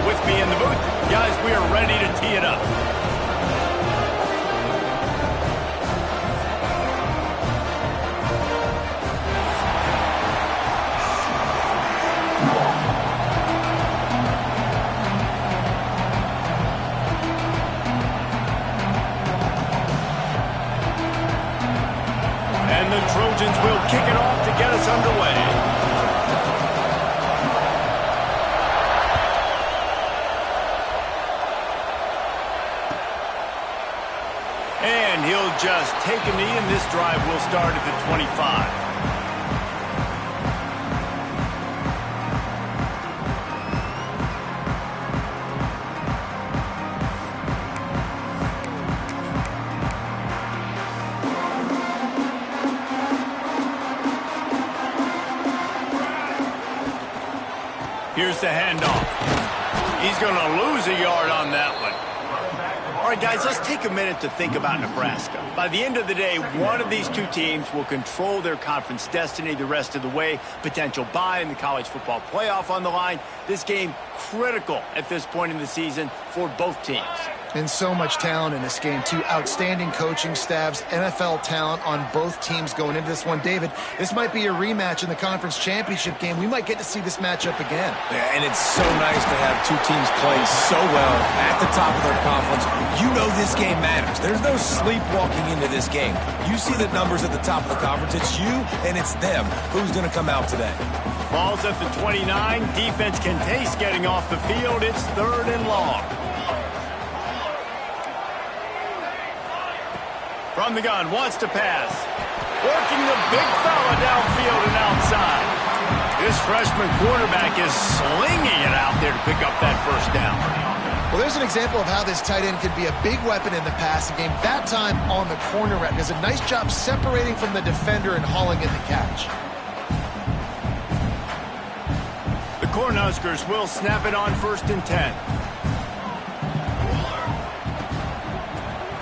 with me in the booth. Guys, we are ready to tee it up. And the Trojans will kick it off to get us underway. And he'll just take a knee, and this drive will start at the 25. Here's the handoff. He's going to lose a yard on that one. All right, guys, let's take a minute to think about Nebraska. By the end of the day, one of these two teams will control their conference destiny the rest of the way. Potential bye in the college football playoff on the line. This game critical at this point in the season for both teams. And so much talent in this game, too. Outstanding coaching staffs, NFL talent on both teams going into this one. David, this might be a rematch in the conference championship game. We might get to see this matchup again. Yeah, and it's so nice to have two teams playing so well at the top of their conference. You know this game matters. There's no sleepwalking into this game. You see the numbers at the top of the conference. It's you and it's them. Who's going to come out today? Ball's at the 29. Defense can taste getting off the field. It's 3rd and long. From the gun, wants to pass. Working the big fella downfield and outside. This freshman quarterback is slinging it out there to pick up that first down. Well, there's an example of how this tight end could be a big weapon in the passing game. That time on the corner route. Does a nice job separating from the defender and hauling in the catch. The Cornhuskers will snap it on 1st and 10.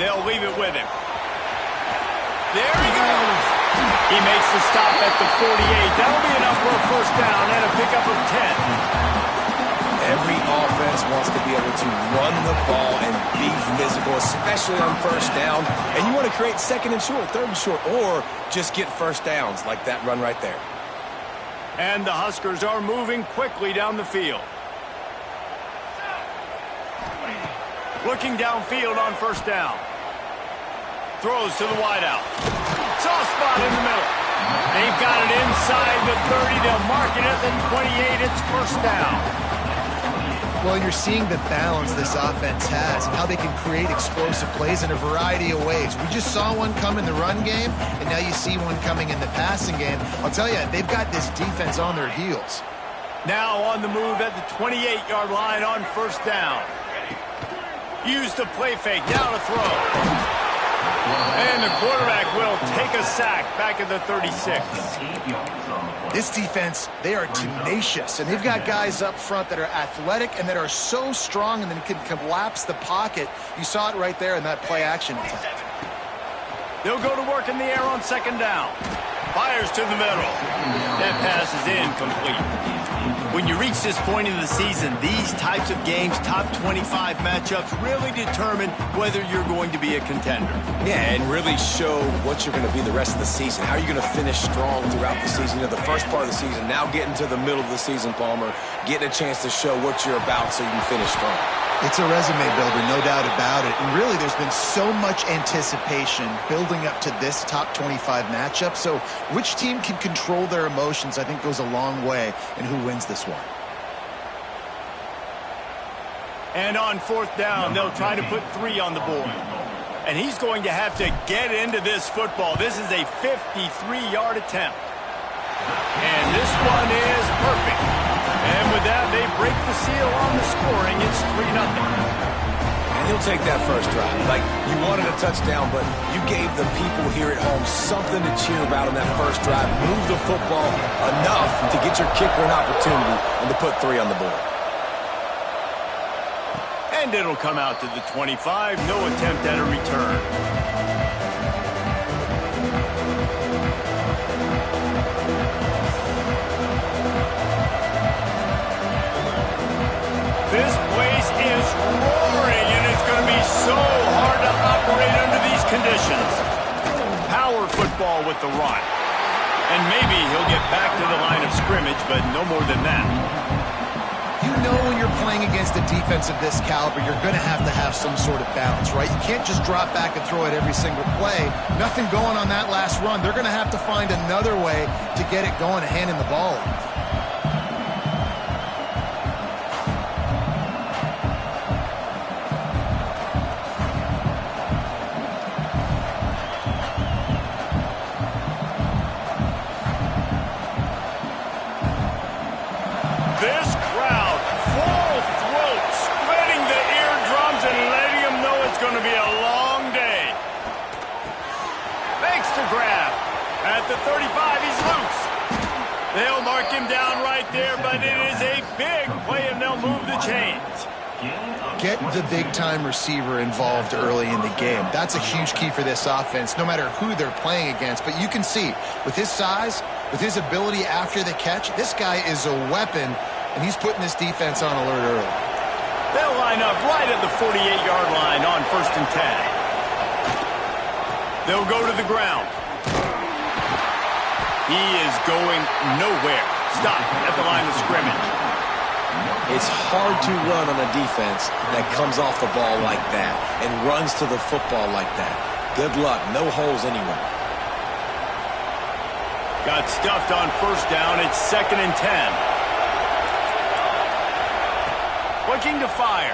They'll leave it with him. There he goes. He makes the stop at the 48. That'll be enough for a first down and a pickup of 10. Every offense wants to be able to run the ball and be physical, especially on first down. And you want to create 2nd and short, 3rd and short, or just get first downs like that run right there. And the Huskers are moving quickly down the field. Looking downfield on first down. Throws to the wideout. Soft spot in the middle. They've got it inside the 30. They'll mark it at the 28. It's first down. Well, you're seeing the balance this offense has and how they can create explosive plays in a variety of ways. We just saw one come in the run game, and now you see one coming in the passing game. I'll tell you, they've got this defense on their heels. Now on the move at the 28-yard line on first down. Use the play fake. Now to throw. And the quarterback will take a sack back at the 36. This defense, they are tenacious, and they've got guys up front that are athletic and that are so strong and then can collapse the pocket. You saw it right there in that play-action attempt. They'll go to work in the air on 2nd down. Fires to the middle. That pass is incomplete. When you reach this point in the season, these types of games, top 25 matchups, really determine whether you're going to be a contender. Yeah, and really show what you're going to be the rest of the season. How are you going to finish strong throughout the season? You know, the first part of the season, now getting to the middle of the season, Palmer, getting a chance to show what you're about so you can finish strong. It's a resume builder, no doubt about it. And really, there's been so much anticipation building up to this top 25 matchup. So which team can control their emotions, I think, goes a long way in who wins this one. And on 4th down, they'll try to put 3 on the board. And he's going to have to get into this football. This is a 53-yard attempt. And this one is perfect. And with that, they break the seal on the scoring. It's 3-0. And he'll take that first drive. Like, you wanted a touchdown, but you gave the people here at home something to cheer about on that first drive. Move the football enough to get your kicker an opportunity and to put 3 on the board. And it'll come out to the 25. No attempt at a return. This play football with the run. And maybe he'll get back to the line of scrimmage, but no more than that. You know when you're playing against a defense of this caliber, you're going to have some sort of balance, right? You can't just drop back and throw it every single play. Nothing going on that last run. They're going to have to find another way to get it going and handing the ball off. This crowd, full throat, splitting the eardrums and letting them know it's going to be a long day. Makes the grab. At the 35, he's loose. They'll mark him down right there, but it is a big play, and they'll move the chains. Get the big-time receiver involved early in the game. That's a huge key for this offense, no matter who they're playing against. But you can see, with his size, with his ability after the catch, this guy is a weapon, and he's putting this defense on alert early. They'll line up right at the 48-yard line on 1st and 10. They'll go to the ground. He is going nowhere. Stop at the line of scrimmage. It's hard to run on a defense that comes off the ball like that and runs to the football like that. Good luck. No holes anywhere. Got stuffed on 1st down. It's 2nd and 10. Looking to fire.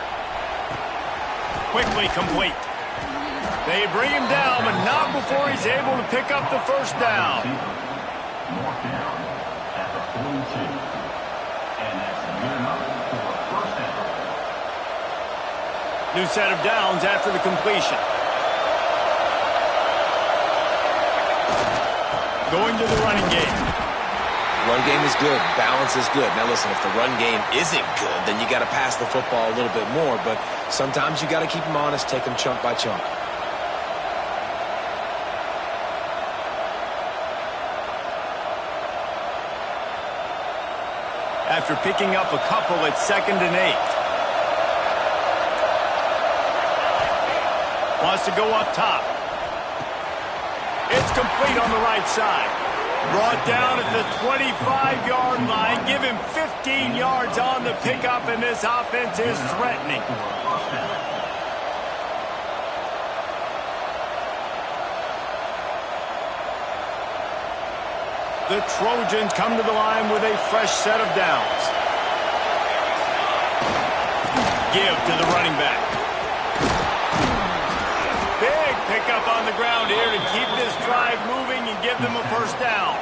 Quickly complete. They bring him down, but not before he's able to pick up the 1st down. New set of downs after the completion. Going to the running game. Run game is good. Balance is good. Now listen, if the run game isn't good, then you got to pass the football a little bit more. But sometimes you got to keep them honest, take them chunk by chunk. After picking up a couple at 2nd and 8. Wants to go up top. It's complete on the right side. Brought down at the 25-yard line. Give him 15 yards on the pickup, and this offense is threatening. The Trojans come to the line with a fresh set of downs. Give to the running back. Big pickup on the ground here to keep this drive moving and give them a 1st down.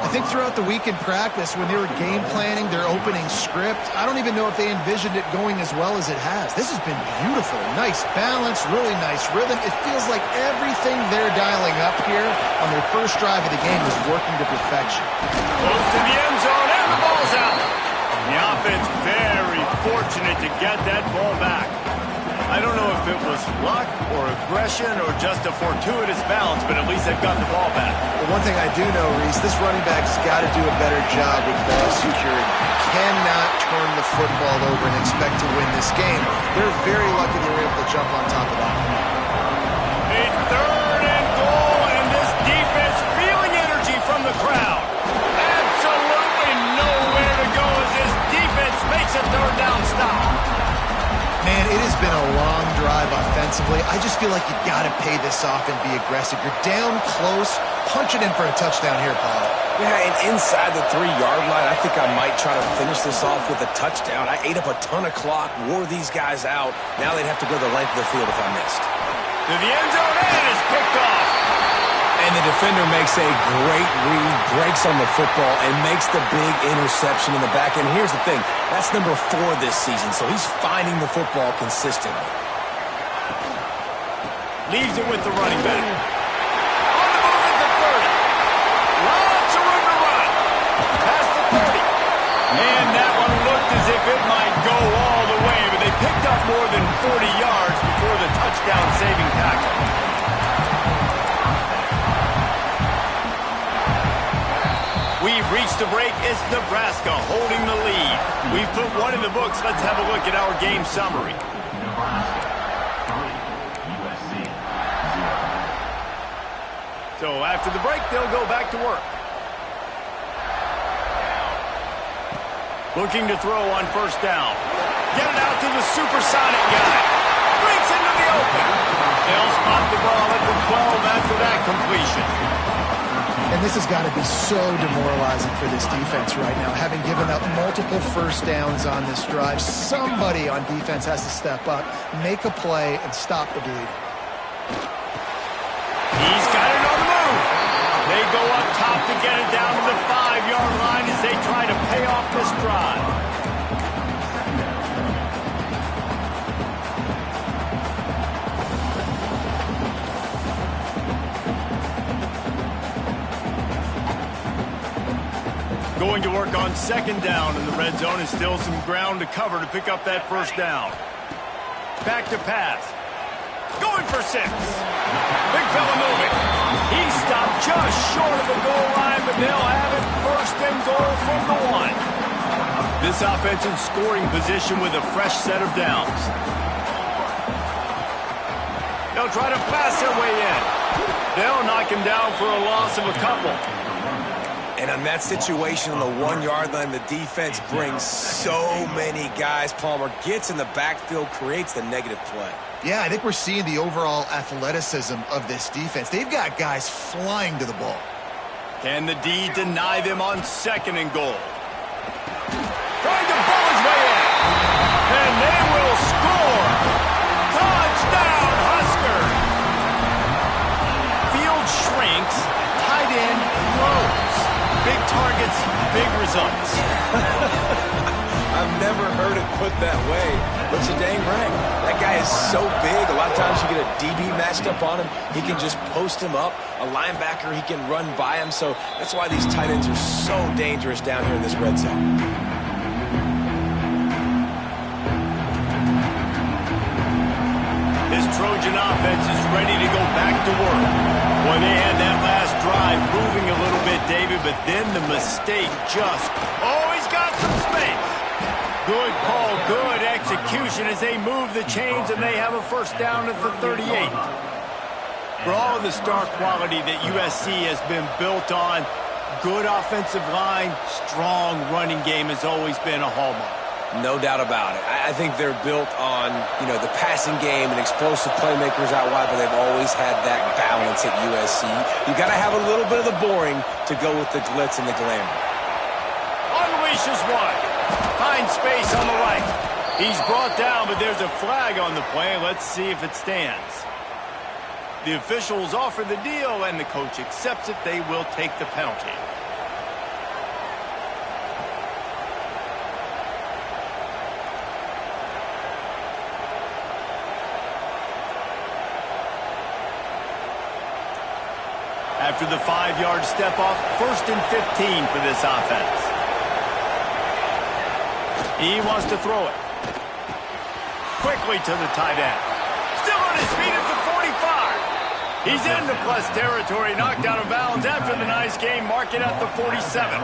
I think throughout the week in practice, when they were game planning their opening script, I don't even know if they envisioned it going as well as it has. This has been beautiful. Nice balance, really nice rhythm. It feels like everything they're dialing up here on their 1st drive of the game is working to perfection. Goes to the end zone, and the ball's out. The offense very fortunate to get that ball back. I don't know if it was luck or aggression or just a fortuitous balance, but at least they've got the ball back. Well, one thing I do know, Reese, this running back's got to do a better job with ball security. Cannot turn the football over and expect to win this game. They're very lucky they were able to jump on top of that. A 3rd and goal, and this defense feeling energy from the crowd. Absolutely nowhere to go as this defense makes a 3rd down stop. Man, it has been a long drive offensively. I just feel like you got to pay this off and be aggressive. You're down close. Punch it in for a touchdown here, Paul. Yeah, and inside the 3-yard line, I think I might try to finish this off with a touchdown. I ate up a ton of clock, wore these guys out. Now they'd have to go the length of the field if I missed. To the end zone, and it's picked off. And the defender makes a great read, breaks on the football, and makes the big interception in the back. And here's the thing, that's number 4 this season, so he's finding the football consistently. Leaves it with the running back. On the move at the 30. Lots of room to run. Past the 30. And that one looked as if it might go all the way, but they picked up more than 40 yards before the touchdown-saving tackle. We've reached the break. It's Nebraska holding the lead. We've put one in the books. Let's have a look at our game summary. So after the break, they'll go back to work. Looking to throw on first down. Get it out to the supersonic guy. Breaks into the open. They'll spot the ball at the 12 after that completion. And this has got to be so demoralizing for this defense right now. Having given up multiple first downs on this drive, somebody on defense has to step up, make a play, and stop the bleeding. He's got it on the move. They go up top to get it down to the 5-yard line as they try to pay off this drive. Going to work on second down in the red zone, and still some ground to cover to pick up that first down. Back to pass. Going for 6. Big fella moving. He stopped just short of the goal line, but they'll have it first and goal from the 1. This offense in scoring position with a fresh set of downs. They'll try to pass their way in. They'll knock him down for a loss of a couple. And on that situation on the 1-yard line, the defense brings so many guys. Palmer gets in the backfield, creates the negative play. Yeah, I think we're seeing the overall athleticism of this defense. They've got guys flying to the ball. Can the D deny them on second and goal? Trying to ball his way in. And they will score. Touchdown, Husker. Field shrinks. Tight end grows. Big targets, big results. I've never heard it put that way, but you're dang right. That guy is so big. A lot of times you get a DB matched up on him. He can just post him up. A linebacker, he can run by him. So that's why these tight ends are so dangerous down here in this red zone. This Trojan offense is ready to go back to work. Boy, they had that last drive moving a little bit, David, but then the mistake just... Oh, he's got some space. Good call, good execution as they move the chains and they have a first down at the 38. For all of the star quality that USC has been built on, good offensive line, strong running game has always been a hallmark. No doubt about it. I think they're built on, the passing game and explosive playmakers out wide, but they've always had that balance at USC. You got to have a little bit of the boring to go with the glitz and the glamour. Unleashes one. Finds space on the right. He's brought down, but there's a flag on the play. Let's see if it stands. The officials offer the deal, and the coach accepts it. They will take the penalty. After the 5-yard step off, 1st and 15 for this offense. He wants to throw it. Quickly to the tight end. Still on his feet at the 45. He's into plus territory, knocked out of bounds after the nice game. Mark it at the 47.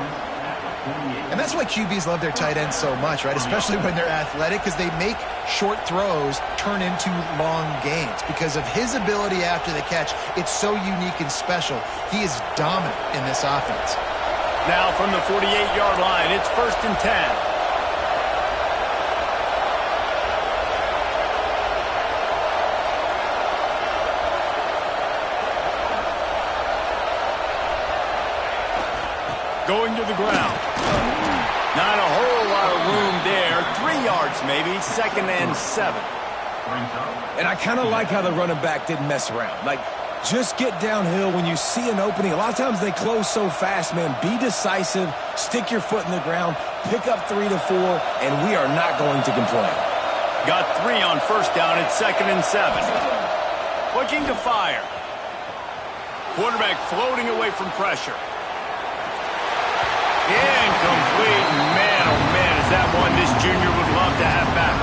And that's why QBs love their tight ends so much, right? Especially when they're athletic, because they make short throws turn into long gains. Because of his ability after the catch, it's so unique and special. He is dominant in this offense. Now from the 48-yard line, it's 1st and 10. Going to the ground. Not a whole lot of room there. 3 yards maybe. 2nd and 7. And I kind of like how the running back didn't mess around. Like, just get downhill when you see an opening. A lot of times they close so fast, man. Be decisive. Stick your foot in the ground. Pick up 3 to 4, and we are not going to complain. Got 3 on first down at 2nd and 7. Looking to fire. Quarterback floating away from pressure. Incomplete. Man, oh man, is that one this junior would love to have back.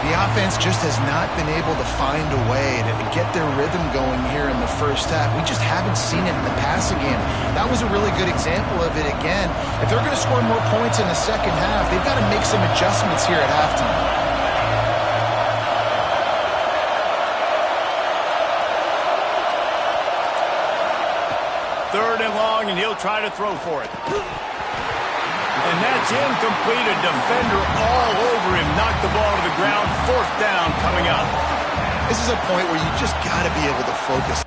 The offense just has not been able to find a way to get their rhythm going here in the first half. We just haven't seen it in the passing game. That was a really good example of it again. If they're going to score more points in the second half, they've got to make some adjustments here at halftime. 3rd and long, and he'll try to throw for it. And that's incomplete. A defender all over him. Knocked the ball to the ground. 4th down coming up. This is a point where you just got to be able to focus.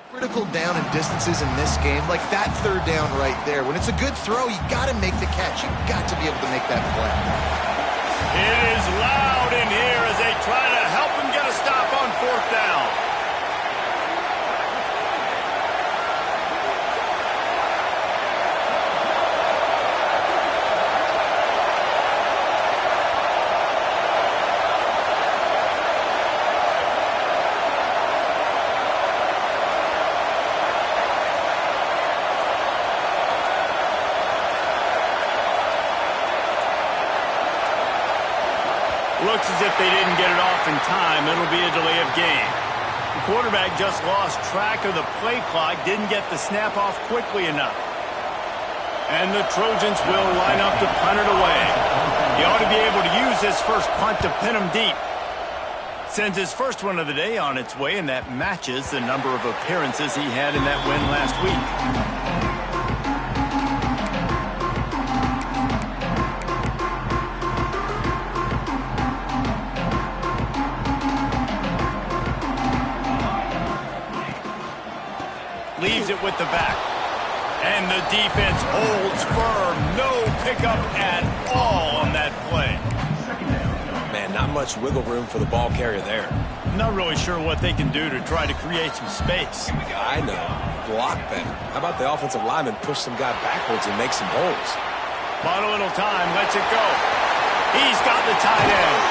Critical down and distances in this game, like that 3rd down right there. When it's a good throw, you got to make the catch. You've got to be able to make that play. It is loud in here as they try to help him get a stop on 4th down. Looks as if they didn't get it off in time. It'll be a delay of game. The quarterback just lost track of the play clock, didn't get the snap off quickly enough. And the Trojans will line up to punt it away. He ought to be able to use this first punt to pin him deep. Sends his first one of the day on its way, and that matches the number of appearances he had in that win last week. Leaves it with the back. And the defense holds firm. No pickup at all on that play. Man, not much wiggle room for the ball carrier there. Not really sure what they can do to try to create some space. I know. Block better. How about the offensive lineman push some guy backwards and make some holes? Bought a little time. Lets it go. He's got the tight end.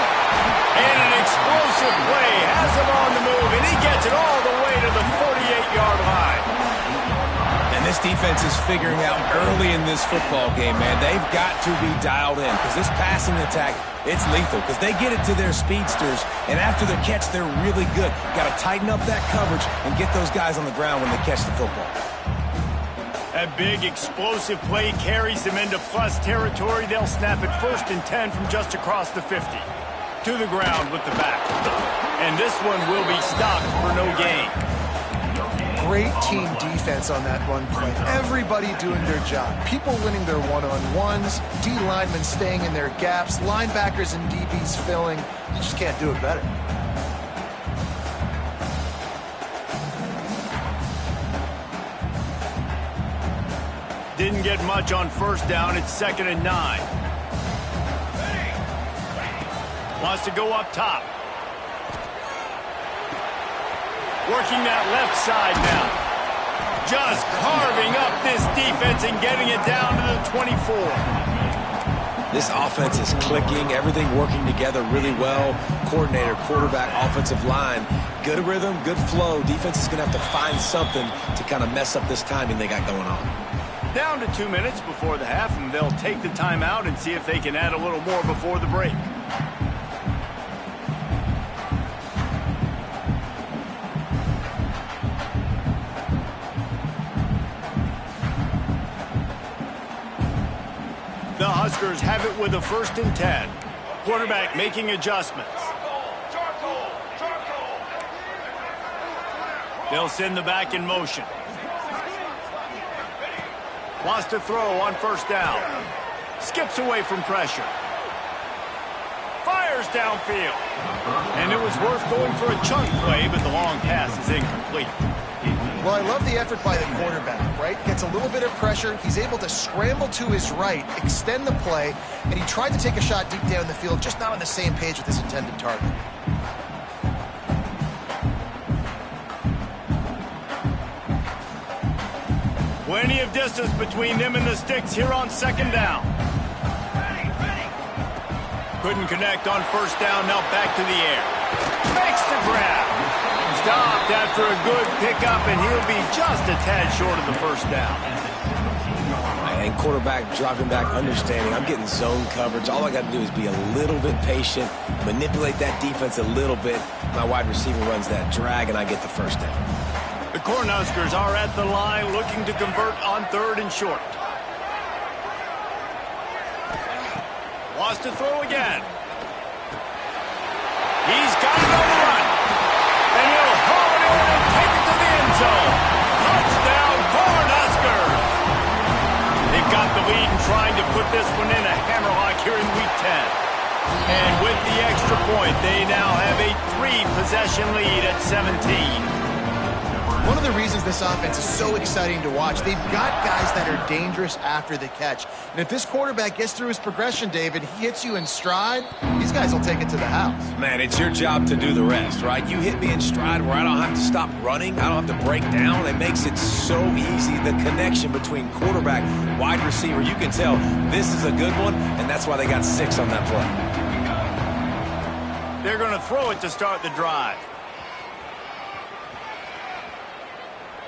And an explosive play. Has him on the move. And he gets it all the way to the 48-yard line. This defense is figuring out early in this football game, man. They've got to be dialed in because this passing attack, it's lethal because they get it to their speedsters, and after the catch, they're really good. Got to tighten up that coverage and get those guys on the ground when they catch the football. That big explosive play carries them into plus territory. They'll snap it 1st and 10 from just across the 50. To the ground with the back. And this one will be stopped for no gain. Great team defense on that run play. Everybody doing their job. People winning their one-on-ones, D linemen staying in their gaps, linebackers and DBs filling. You just can't do it better. Didn't get much on 1st down. It's 2nd and 9. Wants to go up top. Working that left side now. Just carving up this defense and getting it down to the 24. This offense is clicking, everything working together really well. Coordinator, quarterback, offensive line, good rhythm, good flow. Defense is going to have to find something to kind of mess up this timing they got going on. Down to 2 minutes before the half, and they'll take the timeout and see if they can add a little more before the break. The Huskers have it with a 1st and 10. Quarterback making adjustments. They'll send the back in motion. Wants to throw on 1st down. Skips away from pressure. Fires downfield. And it was worth going for a chunk play, but the long pass is incomplete. Well, I love the effort by the quarterback, right? Gets a little bit of pressure. He's able to scramble to his right, extend the play, and he tried to take a shot deep down the field, just not on the same page with his intended target. Plenty of distance between them and the sticks here on 2nd down. Couldn't connect on 1st down, now back to the air. Makes the grab. Stopped after a good pickup, and he'll be just a tad short of the 1st down. And quarterback dropping back, understanding I'm getting zone coverage. All I got to do is be a little bit patient, manipulate that defense a little bit. My wide receiver runs that drag, and I get the 1st down. The Cornhuskers are at the line looking to convert on 3rd and short. Wants to throw again. He's got it on the run. And he'll haul it in and take it to the end zone. Touchdown, Cornhuskers. They've got the lead and trying to put this one in a hammerlock here in Week 10. And with the extra point, they now have a 3-possession lead at 17. One of the reasons this offense is so exciting to watch, they've got guys that are dangerous after the catch. And if this quarterback gets through his progression, David, he hits you in stride, these guys will take it to the house. Man, it's your job to do the rest, right? You hit me in stride where I don't have to stop running. I don't have to break down. It makes it so easy. The connection between quarterback, wide receiver, you can tell this is a good one, and that's why they got 6 on that play. They're going to throw it to start the drive.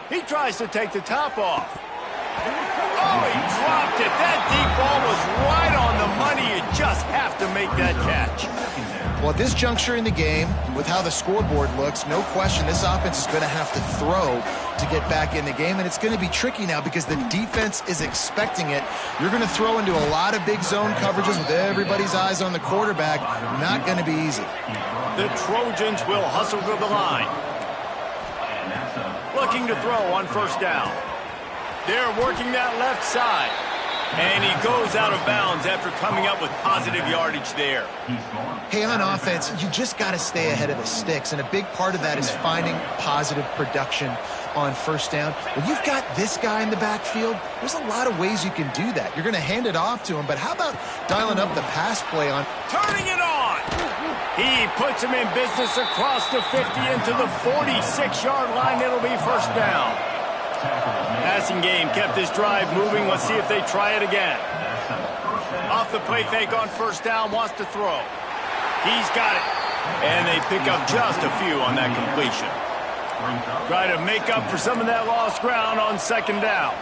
He tries to take the top off. Oh, he dropped it. That deep ball was right on the money. You just have to make that catch. Well, at this juncture in the game, with how the scoreboard looks, no question this offense is going to have to throw to get back in the game, and it's going to be tricky now because the defense is expecting it. You're going to throw into a lot of big zone coverages with everybody's eyes on the quarterback. Not going to be easy. The Trojans will hustle to the line. Looking to throw on 1st down. They're working that left side. And he goes out of bounds after coming up with positive yardage there. Hey, on offense, you just got to stay ahead of the sticks, and a big part of that is finding positive production on 1st down. When you've got this guy in the backfield, there's a lot of ways you can do that. You're going to hand it off to him, but how about dialing up the pass play on? Turning it on! He puts him in business across the 50 into the 46-yard line. It'll be 1st down. Passing game kept this drive moving. Let's see if they try it again. Off the play fake on 1st down, wants to throw. He's got it. And they pick up just a few on that completion. Try to make up for some of that lost ground on 2nd down.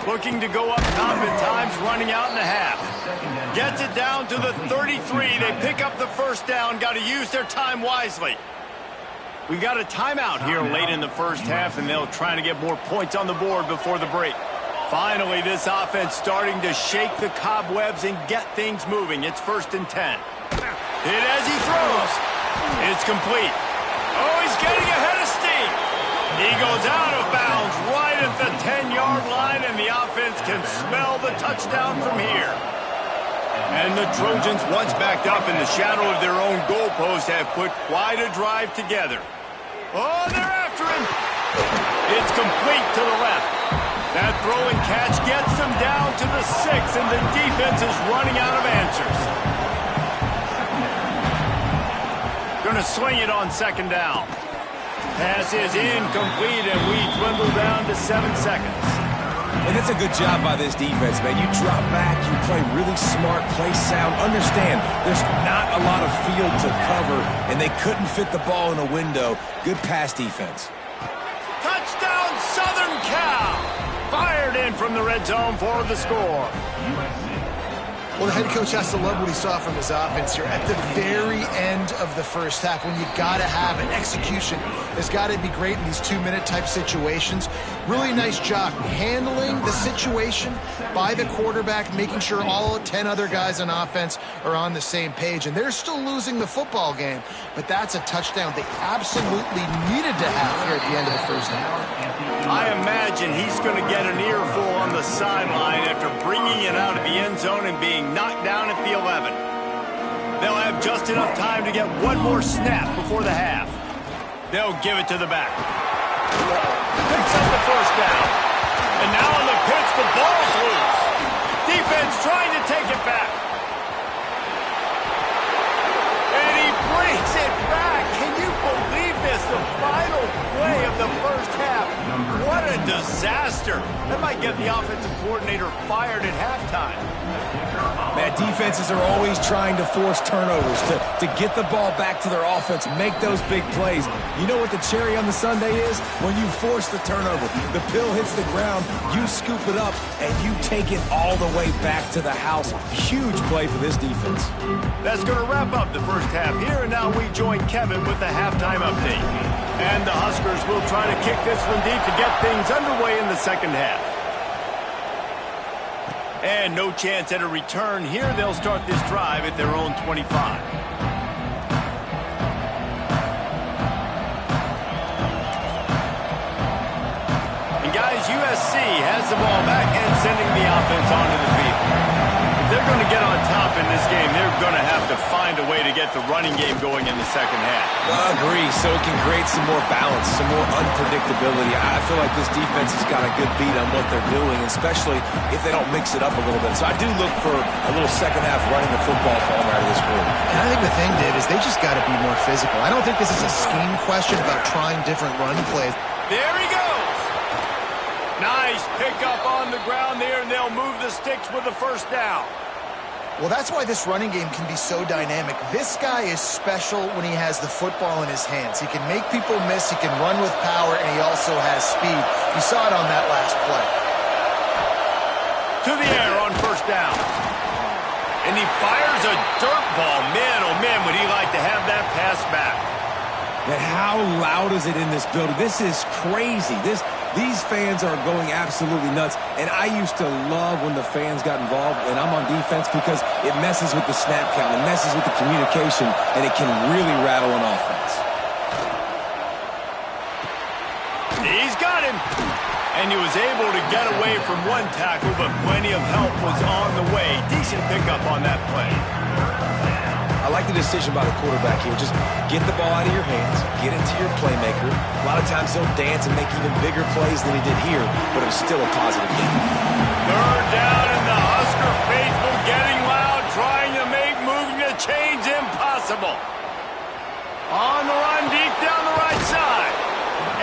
Looking to go up top at times, running out in the half. Gets it down to the 33. They pick up the 1st down. Got to use their time wisely. We got a timeout here late in the 1st half, and they'll try to get more points on the board before the break. Finally, this offense starting to shake the cobwebs and get things moving. It's 1st and 10. Hit as he throws. It's complete. Oh, he's getting ahead of steam. He goes out of bounds right at the 10-yard line, and the offense can smell the touchdown from here. And the Trojans, once backed up in the shadow of their own goalpost, have put quite a drive together. Oh, they're after him. It's complete to the left. That throw and catch gets them down to the 6, and the defense is running out of answers. Going to swing it on 2nd down. Pass is incomplete, and we dwindle down to 7 seconds. And it's a good job by this defense, man. You drop back, you play really smart, play sound. Understand, there's not a lot of field to cover, and they couldn't fit the ball in a window. Good pass defense. Touchdown, Southern Cal! Fired in from the red zone for the score. Well, the head coach has to love what he saw from his offense here at the very end of the first half when you got to have an execution. Has got to be great in these 2-minute type situations. Really nice job handling the situation by the quarterback, making sure all 10 other guys on offense are on the same page. And they're still losing the football game, but that's a touchdown they absolutely needed to have here at the end of the first half. I imagine he's going to get an earful on the sideline after bringing it out of the end zone and being knocked down at the 11. They'll have just enough time to get one more snap before the half. They'll give it to the back. Picks up the first down. And now on the pitch, the ball's loose. Defense trying to take it back. And he brings it back. Can you believe this? The final play of the first half. What a disaster. That might get the offensive coordinator fired at halftime. Man, defenses are always trying to force turnovers to get the ball back to their offense, make those big plays. You know what the cherry on the sundae is? When you force the turnover, the pill hits the ground, you scoop it up, and you take it all the way back to the house. Huge play for this defense. That's going to wrap up the first half here, and now we join Kevin with the halftime update. And the Huskers will try to kick this one deep to get things underway in the second half. And no chance at a return here. They'll start this drive at their own 25. And guys, USC has the ball back and sending the offense onto the field. If they're going to get on top in this game, they're going to have to find a way to get the running game going in the second half. I agree, so it can create some more balance, some more unpredictability. I feel like this defense has got a good beat on what they're doing, especially if they don't mix it up a little bit. So I do look for a little second half running the football from out of this group. And I think the thing, Dave, is they just got to be more physical. I don't think this is a scheme question about trying different run plays. There he goes. Nice pickup on the ground there, and they'll move the sticks with the first down. Well, that's why this running game can be so dynamic. This guy is special when he has the football in his hands. He can make people miss, he can run with power, and he also has speed. You saw it on that last play. To the air on first down. And he fires a dirt ball. Man, oh man, would he like to have that pass back. Man, how loud is it in this building? This is crazy. These fans are going absolutely nuts, and I used to love when the fans got involved, and I'm on defense because it messes with the snap count, it messes with the communication, and it can really rattle an offense. He's got him, and he was able to get away from one tackle, but plenty of help was on the way. Decent pickup on that play. I like the decision by the quarterback here. Just get the ball out of your hands, get it to your playmaker. A lot of times he'll dance and make even bigger plays than he did here, but it was still a positive game. Third down, and the Husker faithful getting loud, trying to make moving the chains impossible. On the run, deep down the right side.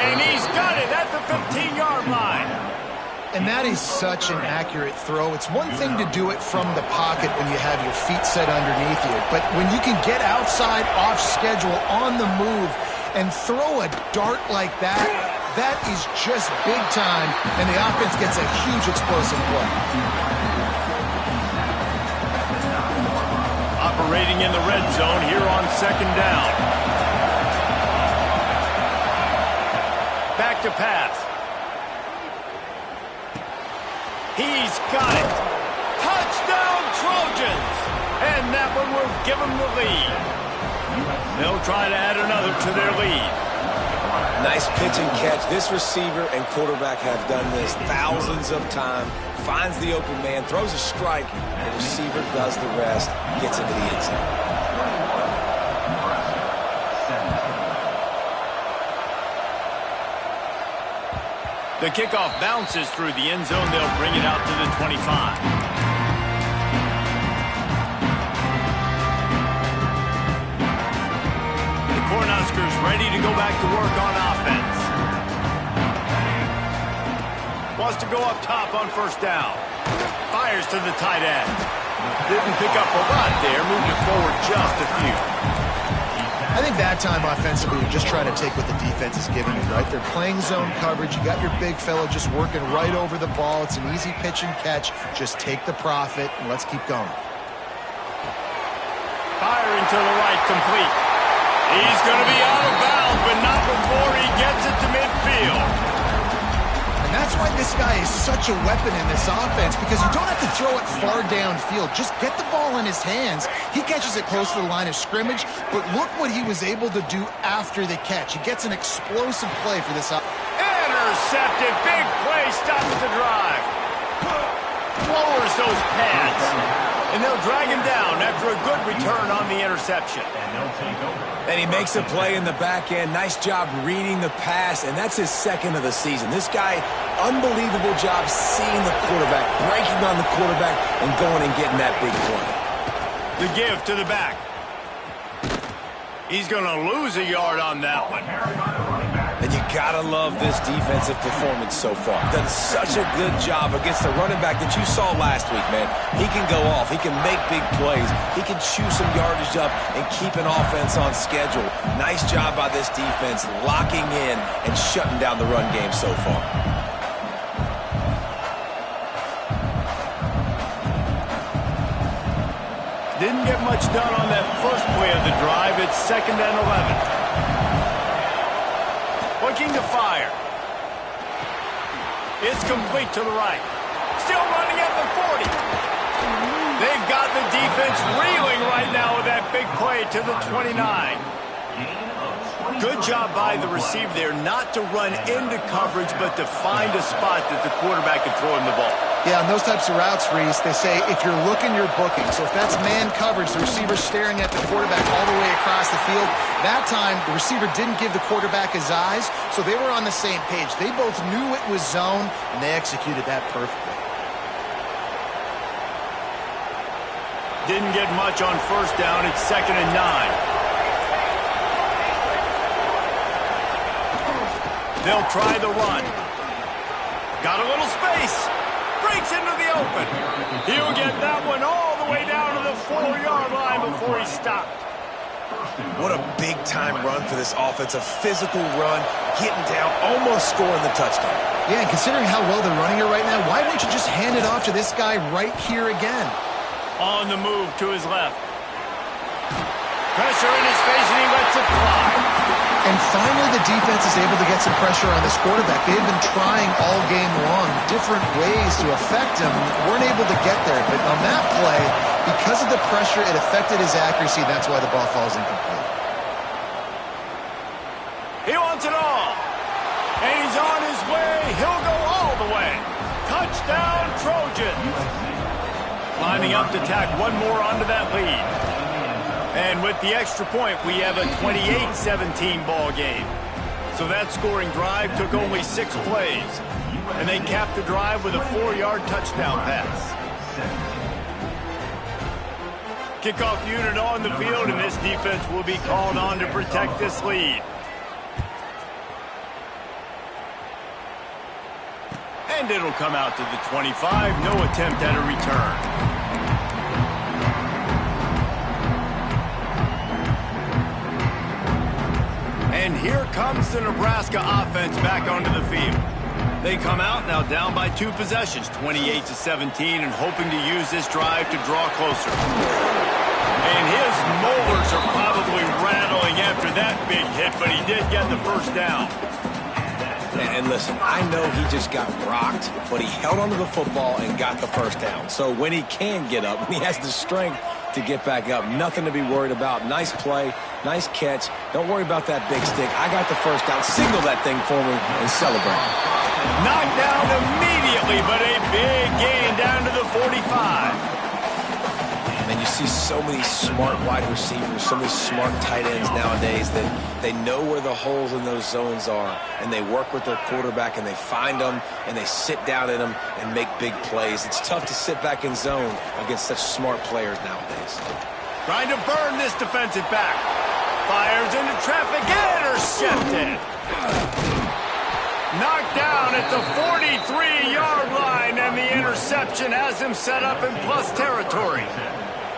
And he's got it at the 15-yard line. And that is such an accurate throw. It's one thing to do it from the pocket when you have your feet set underneath you, but when you can get outside, off schedule, on the move, and throw a dart like that, that is just big time, and the offense gets a huge explosive play. Operating in the red zone here on second down. Back to pass. He's got it. Touchdown, Trojans. And that one will give them the lead. They'll try to add another to their lead. Nice pitch and catch. This receiver and quarterback have done this thousands of times. Finds the open man, throws a strike. The receiver does the rest, gets into the end zone. The kickoff bounces through the end zone. They'll bring it out to the 25. The Cornhuskers ready to go back to work on offense. Wants to go up top on first down. Fires to the tight end. Didn't pick up a lot there. Moved it forward just a few. I think that time offensively, you're just trying to take what the defense is giving you, right? They're playing zone coverage. You got your big fella just working right over the ball. It's an easy pitch and catch. Just take the profit, and let's keep going. Firing to the right, complete. He's going to be out of bounds, but not before he gets it to midfield. And that's why this guy is such a weapon in this offense, because you don't have to throw it far downfield. Just get the ball in his hands. He catches it close to the line of scrimmage, but look what he was able to do after the catch. He gets an explosive play for this offense. Intercepted. Big play. Stops the drive. Lowers those pads. And they'll drag him down after a good return on the interception. And he makes a play in the back end. Nice job reading the pass, and that's his second of the season. This guy, unbelievable job seeing the quarterback, breaking on the quarterback, and going and getting that big play. The give to the back. He's going to lose a yard on that one. And you gotta love this defensive performance so far. Done such a good job against the running back that you saw last week, man. He can go off. He can make big plays. He can chew some yardage up and keep an offense on schedule. Nice job by this defense locking in and shutting down the run game so far. Didn't get much done on that first play of the drive. It's 2nd and 11. Looking to fire. It's complete to the right. Still running at the 40. They've got the defense reeling right now with that big play to the 29. Good job by the receiver there not to run into coverage, but to find a spot that the quarterback can throw him the ball. Yeah, on those types of routes, Reese, they say if you're looking, you're booking. So if that's man coverage, the receiver's staring at the quarterback all the way across the field. That time, the receiver didn't give the quarterback his eyes, so they were on the same page. They both knew it was zone, and they executed that perfectly. Didn't get much on first down. It's 2nd and 9. They'll try the run. Got a little space. Breaks into the open. He'll get that one all the way down to the 4-yard line before he stopped. What a big-time run for this offense. A physical run, getting down, almost scoring the touchdown. Yeah, and considering how well they're running it right now, why wouldn't you just hand it off to this guy right here again? On the move to his left. Pressure in his face, and he lets it fly. And finally, the defense is able to get some pressure on this quarterback. They've been trying all game long different ways to affect him. Weren't able to get there. But on that play, because of the pressure, it affected his accuracy. That's why the ball falls incomplete. He wants it all. And he's on his way. He'll go all the way. Touchdown, Trojans. Lining up to tack one more onto that lead. And with the extra point, we have a 28-17 ball game. So that scoring drive took only 6 plays. And they capped the drive with a 4-yard touchdown pass. Kickoff unit on the field, and this defense will be called on to protect this lead. And it'll come out to the 25. No attempt at a return. And here comes the Nebraska offense back onto the field. They come out now down by 2 possessions, 28-17, and hoping to use this drive to draw closer. And his molars are probably rattling after that big hit, but he did get the first down. And listen, I know he just got rocked, but he held onto the football and got the first down. So when he can get up, when he has the strength to get back up, nothing to be worried about. Nice play, nice catch. Don't worry about that big stick. I got the first down. Signal that thing for me and celebrate. Knocked down immediately, but a big gain down to the 45. And you see so many smart wide receivers, so many smart tight ends nowadays that they know where the holes in those zones are, and they work with their quarterback, and they find them, and they sit down in them and make big plays. It's tough to sit back in zone against such smart players nowadays. Trying to burn this defensive back. Fires into traffic, intercepted. Knocked down at the 43 formation has him set up in plus territory.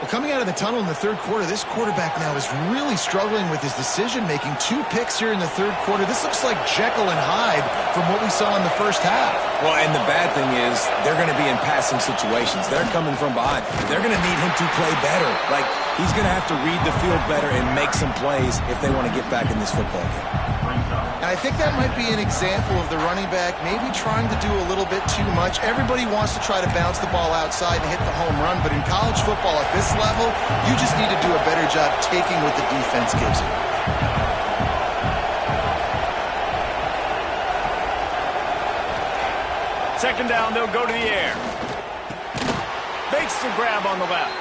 Well, coming out of the tunnel in the third quarter, this quarterback now is really struggling with his decision-making. 2 picks here in the third quarter. This looks like Jekyll and Hyde from what we saw in the first half. Well, and the bad thing is they're going to be in passing situations. They're coming from behind. They're going to need him to play better. Like, he's going to have to read the field better and make some plays if they want to get back in this football game. And I think that might be an example of the running back maybe trying to do a little bit too much. Everybody wants to try to bounce the ball outside and hit the home run, but in college football at this level, you just need to do a better job taking what the defense gives you. Second down, they'll go to the air. Makes the grab on the left.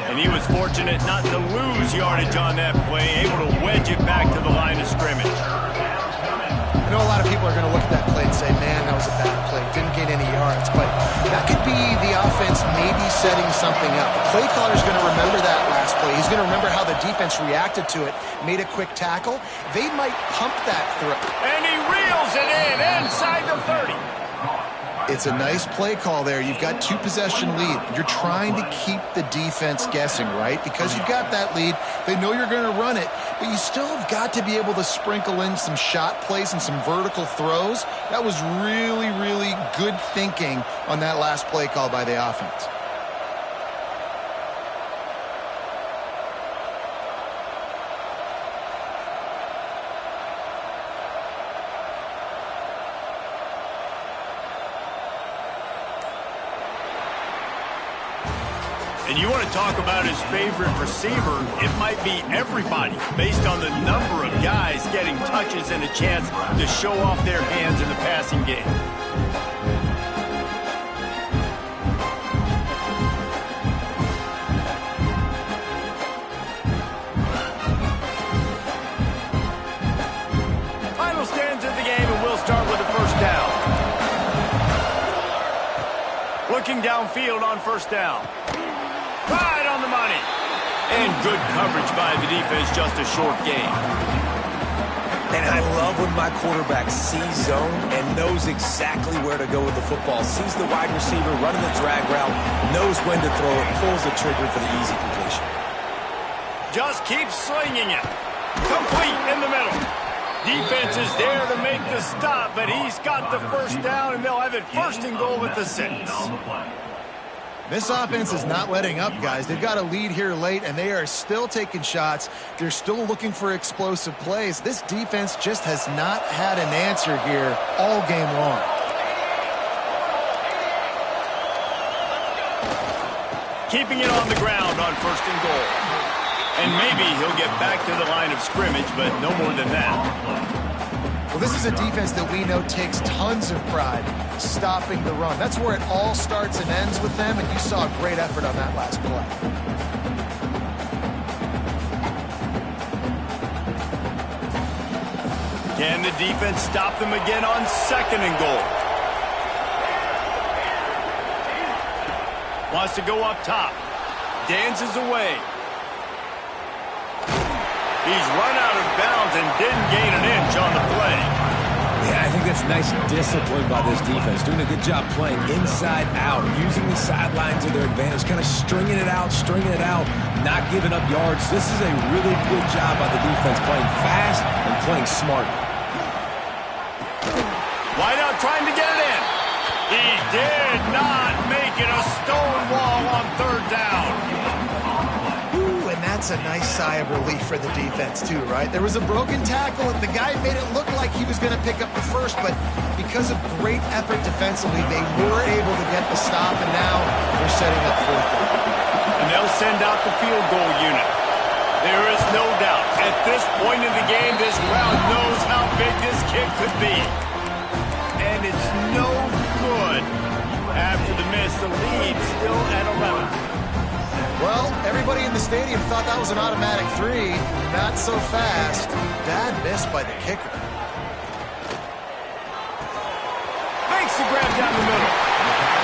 And he was fortunate not to lose yardage on that play, able to wedge it back to the line of scrimmage. I know a lot of people are going to look at that play and say, man, that was a bad play. Didn't get any yards. But that could be the offense maybe setting something up. The play caller's going to remember that last play. He's going to remember how the defense reacted to it, made a quick tackle. They might pump that throw. And he reels it in inside the 30. It's a nice play call there. You've got 2-possession lead. You're trying to keep the defense guessing, right? Because you've got that lead. They know you're going to run it, but you still have got to be able to sprinkle in some shot plays and some vertical throws. That was really, really good thinking on that last play call by the offense. And you want to talk about his favorite receiver, it might be everybody based on the number of guys getting touches and a chance to show off their hands in the passing game. Final stands of the game, and we'll start with the first down. Looking downfield on first down. Right on the money. And good coverage by the defense, just a short gain. And I love when my quarterback sees zone and knows exactly where to go with the football. Sees the wide receiver running the drag route, knows when to throw it, pulls the trigger for the easy completion. Just keep slinging it. Complete in the middle. Defense is there to make the stop, but he's got the first down, and they'll have it first and goal at the 6. This offense is not letting up, guys. They've got a lead here late, and they are still taking shots. They're still looking for explosive plays. This defense just has not had an answer here all game long. Keeping it on the ground on first and goal. And maybe he'll get back to the line of scrimmage, but no more than that. Well, this is a defense that we know takes tons of pride stopping the run. That's where it all starts and ends with them, and you saw a great effort on that last play. Can the defense stop them again on second and goal? Wants to go up top. Dances away. He's run out of bounds and didn't gain an inch on the play. Yeah, I think that's nice discipline by this defense. Doing a good job playing inside out, using the sidelines to their advantage, kind of stringing it out, not giving up yards. This is a really good job by the defense, playing fast and playing smart. Wideout trying to get it in. He did not make it a stone wall on third down. And that's a nice sigh of relief for the defense too, right? There was a broken tackle. The guy made it look like he was going to pick up the first, but because of great effort defensively, they were able to get the stop, and now they're setting up fourth down. And they'll send out the field goal unit. There is no doubt, at this point in the game, this crowd knows how big this kick could be. And it's no good. After the miss, the lead still at 11. Well, everybody in the stadium thought that was an automatic 3. Not so fast. Bad miss by the kicker. Makes the grab down the middle.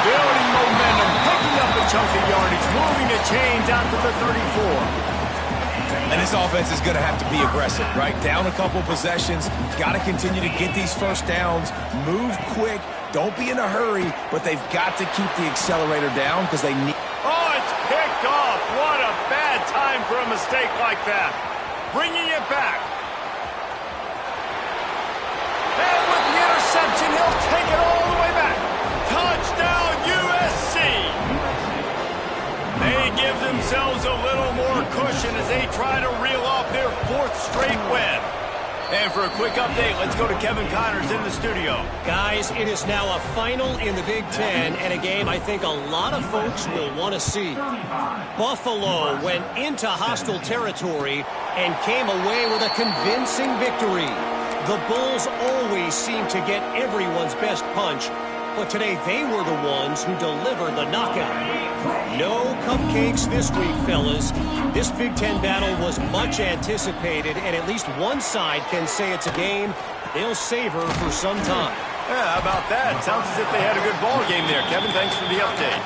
Building momentum, picking up a chunk of yardage, moving the chains out to the 34. And this offense is going to have to be aggressive, right? Down a couple possessions, got to continue to get these first downs, move quick, Don't be in a hurry, but they've got to keep the accelerator down because they need... Oh, it's picked off. What a bad time for a mistake like that. Bringing it back. And with the interception, he'll take it all the way back. Touchdown, USC. They give themselves a little more cushion as they try to reel off their 4th straight win. And for a quick update, let's go to Kevin Connors in the studio. Guys, it is now a final in the Big Ten, and a game I think a lot of folks will want to see. Buffalo went into hostile territory and came away with a convincing victory. The Bulls always seem to get everyone's best punch, but today they were the ones who delivered the knockout. No cupcakes this week, fellas. This Big Ten battle was much anticipated, and at least one side can say it's a game they'll savor for some time. Yeah, how about that? Sounds as if they had a good ball game there. Kevin, thanks for the update.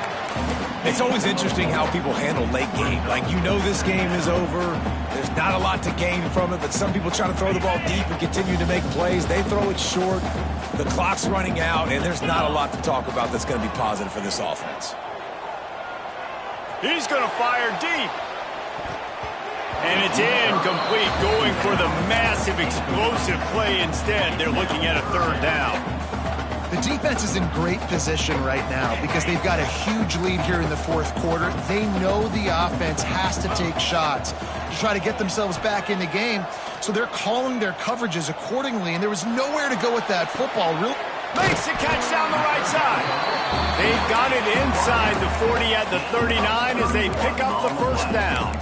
It's always interesting how people handle late game. Like, you know this game is over. There's not a lot to gain from it, but some people try to throw the ball deep and continue to make plays. They throw it short. The clock's running out, and there's not a lot to talk about that's going to be positive for this offense. He's going to fire deep. And it's incomplete, going for the massive explosive play instead. They're looking at a 3rd down. The defense is in great position right now because they've got a huge lead here in the 4th quarter. They know the offense has to take shots to try to get themselves back in the game, so they're calling their coverages accordingly, and there was nowhere to go with that football. Makes the catch down the right side. They've got it inside the 40 at the 39 as they pick up the 1st down.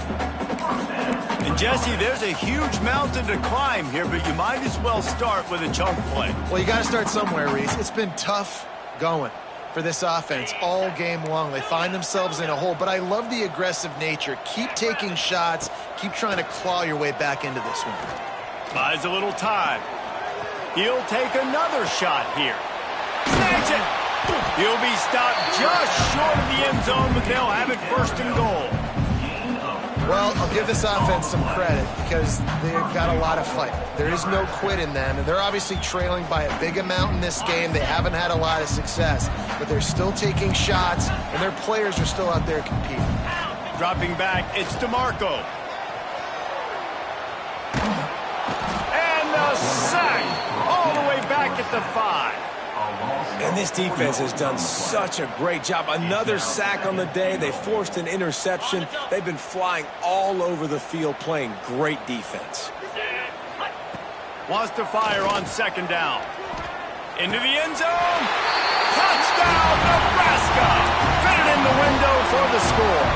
And, Jesse, there's a huge mountain to climb here, but you might as well start with a chunk play. Well, you got to start somewhere, Reese. It's been tough going for this offense all game long. They find themselves in a hole, but I love the aggressive nature. Keep taking shots. Keep trying to claw your way back into this one. Buys a little time. He'll take another shot here. Snags it. He'll be stopped just short of the end zone, but they'll have it 1st and goal. Well, I'll give this offense some credit because they've got a lot of fight. There is no quit in them, and they're obviously trailing by a big amount in this game. They haven't had a lot of success, but they're still taking shots, and their players are still out there competing. Dropping back, it's DeMarco. And the sack all the way back at the 5. And this defense has done such a great job. Another sack on the day. They forced an interception. They've been flying all over the field playing great defense. Wants to fire on 2nd down. Into the end zone. Touchdown, Nebraska. Fit it in the window for the score.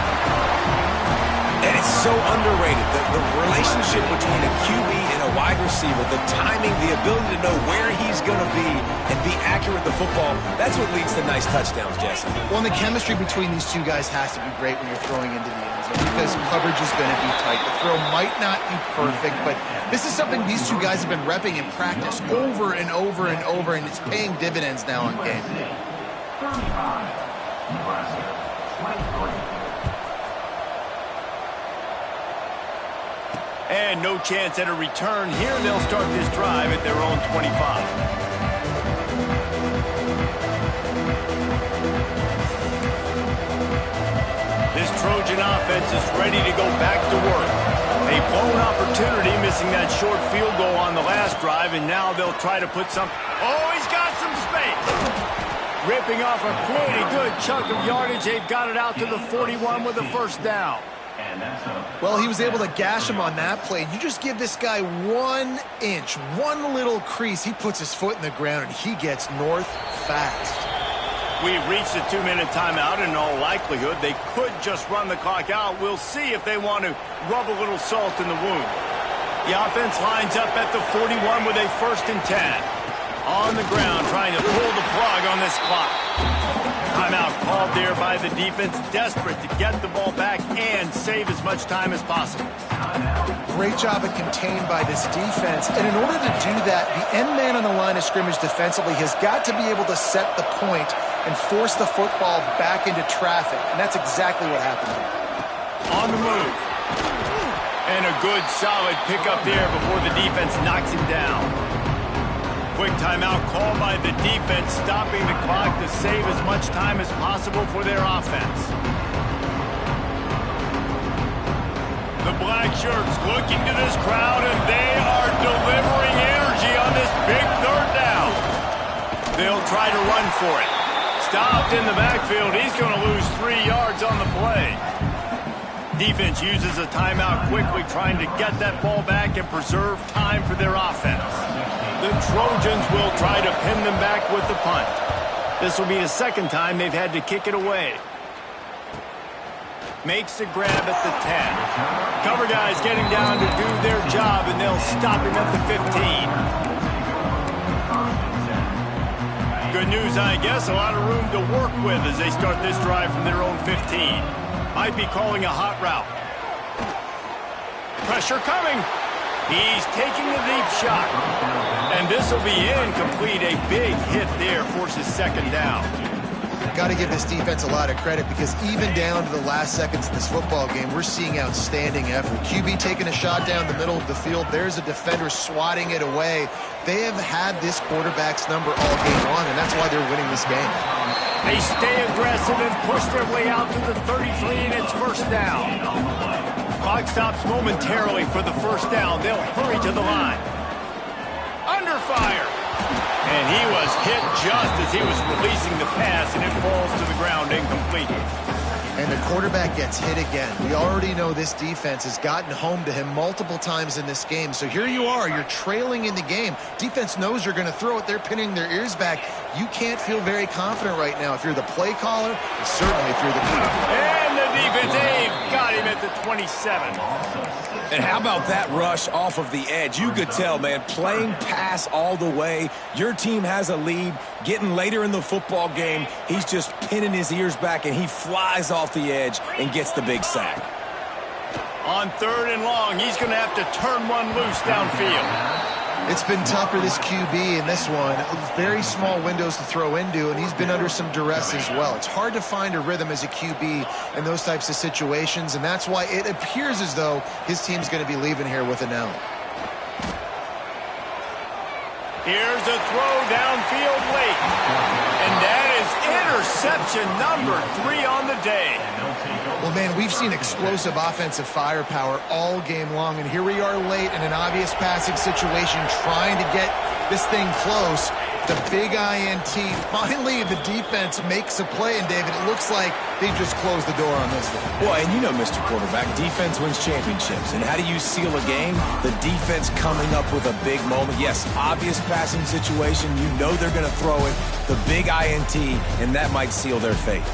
And it's so underrated. The relationship between a QB and a wide receiver, the timing, the ability to know where he's going to be and be accurate with the football, that's what leads to nice touchdowns, Jesse. Well, and the chemistry between these two guys has to be great when you're throwing into the end zone because coverage is going to be tight. The throw might not be perfect, but this is something these two guys have been repping in practice over and over and over, and it's paying dividends now on game day. And no chance at a return here. They'll start this drive at their own 25. This Trojan offense is ready to go back to work. A blown opportunity, missing that short field goal on the last drive, and now they'll try to put some... Oh, he's got some space! Ripping off a pretty good chunk of yardage. They've got it out to the 41 with a 1st down. Well, he was able to gash him on that play. You just give this guy 1 inch, one little crease. He puts his foot in the ground, and he gets north fast. We've reached a 2-minute timeout. In all likelihood, they could just run the clock out. We'll see if they want to rub a little salt in the wound. The offense lines up at the 41 with a 1st and 10. On the ground, trying to pull the plug on this clock. Timeout called there by the defense, desperate to get the ball back and save as much time as possible. Great job of contained by this defense. And in order to do that, the end man on the line of scrimmage defensively has got to be able to set the point and force the football back into traffic. And that's exactly what happened here. On the move. And a good, solid pickup there before the defense knocks him down. quick timeout called by the defense, stopping the clock to save as much time as possible for their offense. The black shirts looking to this crowd, and they are delivering energy on this big third down. They'll try to run for it. Stopped in the backfield. He's going to lose 3 yards on the play. Defense uses a timeout quickly, trying to get that ball back and preserve time for their offense. The Trojans will try to pin them back with the punt. This will be the second time they've had to kick it away. Makes a grab at the 10. Cover guys getting down to do their job, and they'll stop him at the 15. Good news, I guess. A lot of room to work with as they start this drive from their own 15. Might be calling a hot route. Pressure coming. He's taking the deep shot. And this will be incomplete. A big hit there forces second down. Got to give this defense a lot of credit because even down to the last seconds of this football game, we're seeing outstanding effort. QB taking a shot down the middle of the field. There's a defender swatting it away. They have had this quarterback's number all game long, and that's why they're winning this game. They stay aggressive and push their way out to the 33, and it's first down. Clock stops momentarily for the first down. They'll hurry to the line. Under fire. And he was hit just as he was releasing the pass, and it falls to the ground incomplete. And the quarterback gets hit again. We already know this defense has gotten home to him multiple times in this game. So here you are, you're trailing in the game. Defense knows you're going to throw it. They're pinning their ears back. You can't feel very confident right now if you're the play caller, and certainly if you're the keeper. And the defense, Dave, got him at the 27. And how about that rush off of the edge? You could tell, man, playing pass all the way. Your team has a lead. Getting later in the football game, he's just pinning his ears back, and he flies off the edge and gets the big sack. On 3rd and long, he's going to have to turn one loose downfield. It's been tough for this QB in this one. Very small windows to throw into, and he's been under some duress as well. It's hard to find a rhythm as a QB in those types of situations, and that's why it appears as though his team's going to be leaving here with an L. Here's a throw downfield late. And that is interception number 3 on the day. Well, man, we've seen explosive offensive firepower all game long, and here we are late in an obvious passing situation trying to get this thing close. The big INT. Finally, the defense makes a play, and David, it looks like they just closed the door on this one. Well, and you know, Mr. Quarterback, defense wins championships. And how do you seal a game? The defense coming up with a big moment. Yes, obvious passing situation. You know they're going to throw it. The big INT, and that might seal their fate.